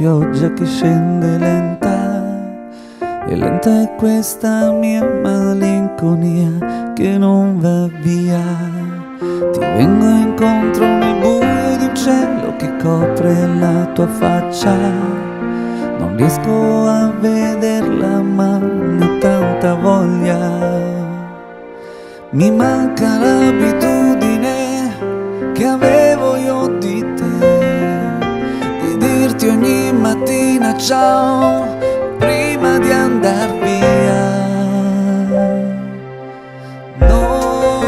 pioggia che scende lenta, e lenta è questa mia malinconia che non va via. Ti vengo incontro nel buio di un cielo che copre la tua faccia. Non riesco a vederla ma ne ho tanta voglia. Mi manca l'abitudine che avevo io di te, di dirti ogni mattina ciao prima di andar via. Non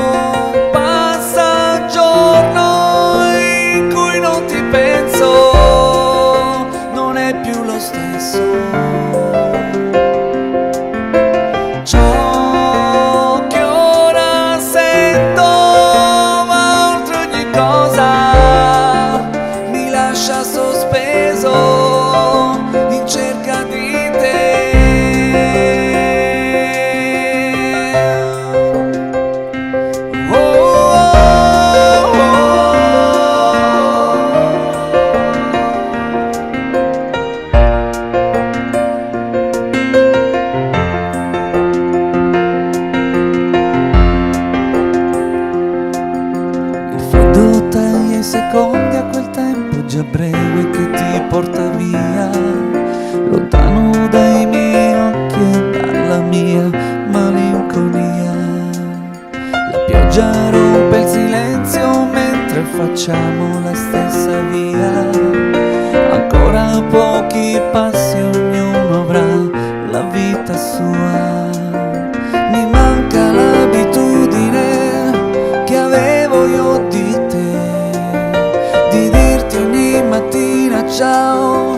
passa giorno in cui non ti penso, non è più lo stesso. Ciò che ora sento va oltre ogni cosa, mi lascia sospeso in cerca di te. Oh, oh, il freddo taglia i secondi a quel tempo già breve che ti porta via, lontano dai miei occhi e dalla mia malinconia. La pioggia rompe il silenzio mentre facciamo la stessa via. Ancora pochi passi, ognuno avrà la vita sua. Mi manca l'abitudine che avevo io di te, di dirti ogni mattina ciao